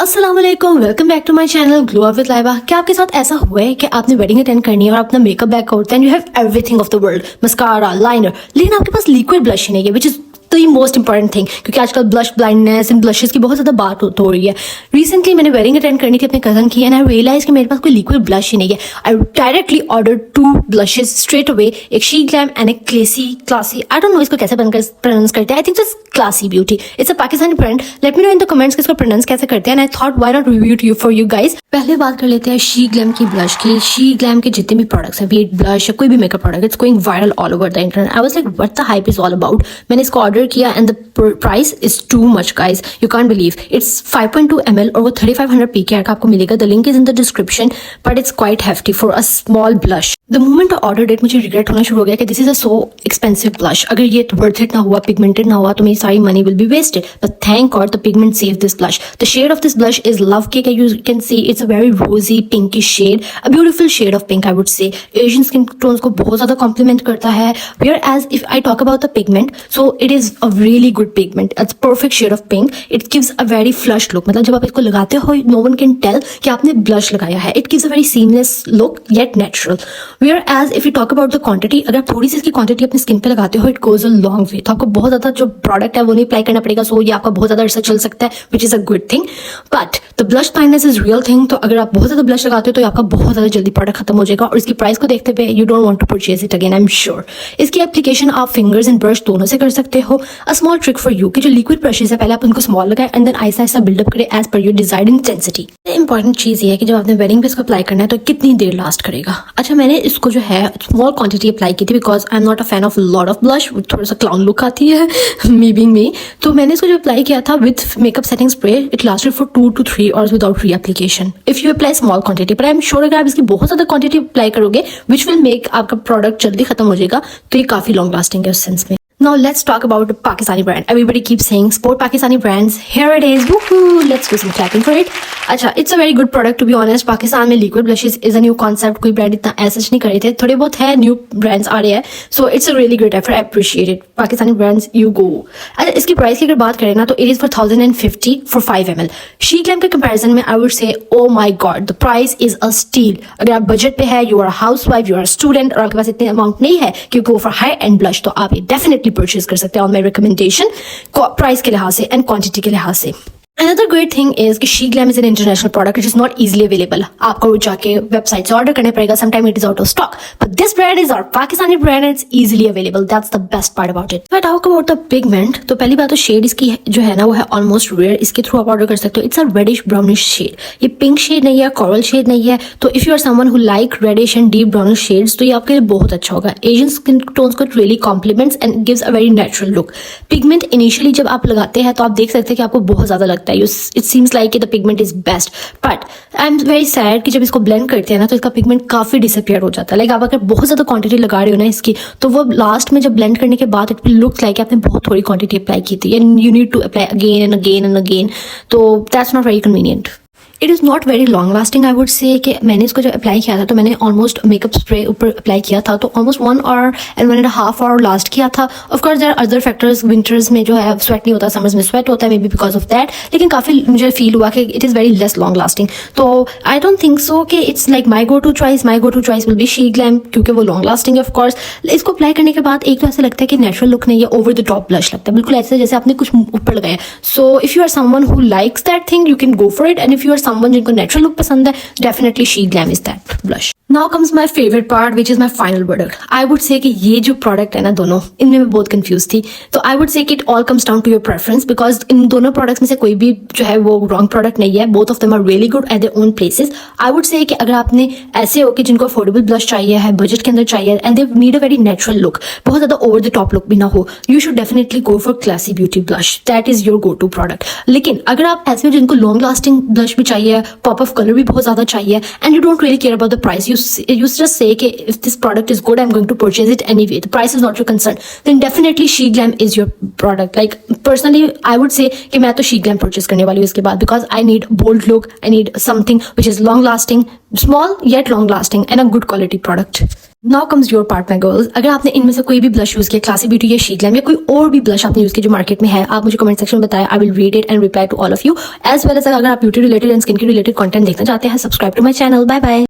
अस्सलाम वालेकुम, welcome back to my channel glow up with Laiba. क्या आपके साथ ऐसा हुआ है कि आपने वेडिंग अटेंड करनी है और अपना मेकअप बैग होता है and you have everything of the world, mascara, liner, लेकिन आपके पास लिक्विड ब्लश ही नहीं है, which is the most important thing, क्योंकि आजकल ब्लश ब्लाइंडनेस एंड ब्लशेस की बहुत ज़्यादा बात हो रही है। रिसेंटली मैंने वेडिंग अटेंड करनी थी अपने कजन की एंड आई रियलाइज कि मेरे पास कोई लिक्विड ब्लश ही नहीं है। I directly order 2 blushes straight away, एक शी ग्लैम एंड एक क्लासी, आई डोंट नो इसको कैसे प्रोनाउंस करते हैं। I think it's Classy Beauty, it's a Pakistani brand. Let me know in the comments कि इसको प्रोनाउंस कैसे करते हैं and I thought why not review to you for you guys. पहले बात कर लेते हैं शी ग्लैम की ब्लश की। शी ग्लैम के जितने भी प्रोडक्ट्स हैं, बी इट ब्लश या कोई भी makeup product, it's going viral all over the internet. I was like what the hype is all about. मैंने इसको ऑर्डर किया and the price is too much guys, you can't believe. It's 5.2 ml और वो 3500 PKR का आपको मिलेगा। The link is in the description, but it's quite hefty for a small blush. The moment I order it मुझे regret होना शुरू हो गया कि this is a so expensive blush. अगर ये वर्थ इट ना हुआ, पिगमेंटेड ना हुआ, तो मेरी सारी money will be wasted, but thank God the pigment saved this blush. The shade of this blush is Love Cake. You can see it's a very rosy pinkish shade, a beautiful shade of pink I would say. Asian skin tones को बहुत ज़्यादा compliment करता है, whereas if I talk about the pigment, so it is a really good pigment. It's perfect shade of pink. It gives a very flush look. मतलब जब आप इसको लगाते हो no one can tell कि आपने blush लगाया है. It gives a very seamless look yet natural. Whereas if you talk about the quantity, अगर आप थोड़ी सी इसकी quantity अपनी skin पे लगाते हो, it goes a long way. तो आपको बहुत ज़्यादा जो product है वो नहीं apply करना पड़ेगा, सो ये आपका बहुत ज्यादा अरसा चल सकता है, which is a good thing. But the blush blindness is real thing. तो अगर आप बहुत ज्यादा ब्लश लगाते हो तो आपका बहुत ज्यादा जल्दी प्रोडक्ट खत्म हो जाएगा और इसकी प्राइस को देखते हुए you don't want to purchase it again, I am sure. इसकी एप्लीकेशन आप फिंगर्स एंड ब्रश दोनों से कर सकते हो। A small trick for you कि जो लिक्विड ब्रशेज है पहले आप उनको स्मॉल लगाए and then Aahista Aahista buildup करें as per your desired intensity. Important चीज ये है कि जब आपने वेडिंग पे इसको अप्लाई करना है तो कितनी देर लास्ट करेगा। अच्छा, मैंने इसको जो है स्मॉल क्वांटिटी अप्लाई की थी because I am not a fan of lot of blush, थोड़ा सा क्लाउन लुक आती है मी बीइंग मी। तो मैंने इसको जो अप्लाई किया था with makeup setting spray, it lasted for 2 to 3 hours without reapplication. If you apply small quantity, but I'm sure अगर आप इसकी बहुत ज़्यादा quantity अप्लाई करोगे, which will make आपका प्रोडक्ट जल्दी खत्म हो जाएगा, तो ये काफ़ी लॉन्ग लास्टिंग है उस सेंस में। Now let's talk about the Pakistani brand. Everybody keeps saying support Pakistani brands. Here it is. Woohoo! Let's do some clapping for it. अच्छा, it's a very good product to be honest. Pakistan में liquid blushes is a new concept. कोई brand इतना ऐसा नहीं कर रहे थे, थोड़े बहुत है न्यू ब्रांड्स आ रहे हैं. So it's a really great effort. I appreciate it. Pakistani brands, you go. अच्छा, इसकी प्राइस की अगर बात करें ना तो it is for 1050 for 5 ml. She Glam के कंपैरिजन में I would say oh my god, the price is a steal. अगर आप बजट पे है, you are a housewife, you are a student और आपके पास इतने अमाउंट नहीं है कि go for high end blush, तो आप ये definitely परचेज कर सकते हैं ऑन माई रिकमेंडेशन, प्राइस के लिहाज से एंड क्वांटिटी के लिहाज से। Another great thing is कि She Glam is an international product which is not easily available. आपको जाके वेबसाइट से ऑर्डर करने पड़ेगा, sometime it is out of stock. But this brand is our Pakistani brand and it's easily available. That's the best part about it. If I talk about the pigment, तो पहली बात तो shade इसकी जो है ना वो है almost rare. इसके थ्रू आप ऑर्डर कर सकते हो. It's a reddish brownish shade. ये पिंक शेड नहीं है, coral शेड नहीं है. तो if you are someone who like reddish and deep brownish shades, तो ये आपके लिए बहुत अच्छा होगा. Asian skin tones को it really complements and gives a very natural look. Pigment initially जब आप लगाते हैं तो आप देख सकते हैं कि आपको बहुत ज्यादा लगता है. It seems like the pigment is best, but I'm very sad कि जब इसको blend करते हैं ना तो इसका pigment काफी disappear हो जाता है. Like आप अगर बहुत ज्यादा quantity लगा रहे हो ना इसकी, तो वो लास्ट में जब blend करने के बाद it will look like आपने बहुत थोड़ी quantity apply की थी and you need to apply again and again and again. तो that's not very convenient. It is not very long lasting I would say कि मैंने इसको जब अप्लाई किया था तो मैंने ऑलमोस्ट मेकअप स्प्रे ऊपर अप्लाई किया था तो almost 1 hour and 1.5 hour last किया था. Of course there are other factors, winters में जो है स्वेट नहीं होता, समर्स में स्वेट होता है, maybe because of that, लेकिन काफ़ी मुझे फील हुआ कि it is very less long lasting. तो आई डोंट थिंक सो कि it's like my go to choice will be She Glam क्योंकि वो लॉन्ग लास्टिंग है. ऑफकोर्स इसको अप्लाई करने के बाद एक तो ऐसा लगता है कि नेचुरल लुक नहीं है, ओवर द टॉप ब्लश लगता है, बिल्कुल ऐसे जैसे आपने कुछ ऊपर लगाया. So if you are someone who likes that thing you can go for it, and if you are someone जिनको नेचुरल पसंद है, definitely She Glam is that blush. Now comes my favorite part, which is my final product. I would say कि ये जो product है ना दोनों, इनमें मैं बहुत confused थी. तो I would say कि it all comes down to your preference because इन दोनों products में से कोई भी जो है वो wrong product नहीं है. Both of them are really good at their own places. I would say कि अगर आपने ऐसे हो कि जिनको affordable blush चाहिए है, budget के अंदर चाहिए and they need a very natural look, बहुत ज़्यादा over the top look भी ना हो, you should definitely go for Classy Beauty blush. That is your go-to product. लेकिन अगर आप ऐसे हो जिनको long lasting blush भी चाहिए, pop of color भी बहुत ज़्यादा चाहिए and you don't really care about the price, you you just say कि if this product is good, I'm going to purchase it anyway. The price is not your concern. Then definitely She Glam is your product. Like personally, I would say कि मैं तो She Glam purchase करने वाली हूँ इसके बाद, because I need bold look, I need something which is long lasting, small yet long lasting and a good quality product. Now comes your part, my girls. अगर आपने इनमें से कोई भी ब्लश यूज किया, क्लासी ब्यूटी या She Glam या कोई और भी ब्लश आपने यूज किया जो मार्केट में है, आप मुझे कमेंट सेक्शन में बताएं. I will read it and reply to all of you. As well as अगर आप ब्यूटी रिलेटेड एंड स्किन के रिलेटेड कंटेंट देखना चाहते हैं, subscribe to my channel. Bye bye.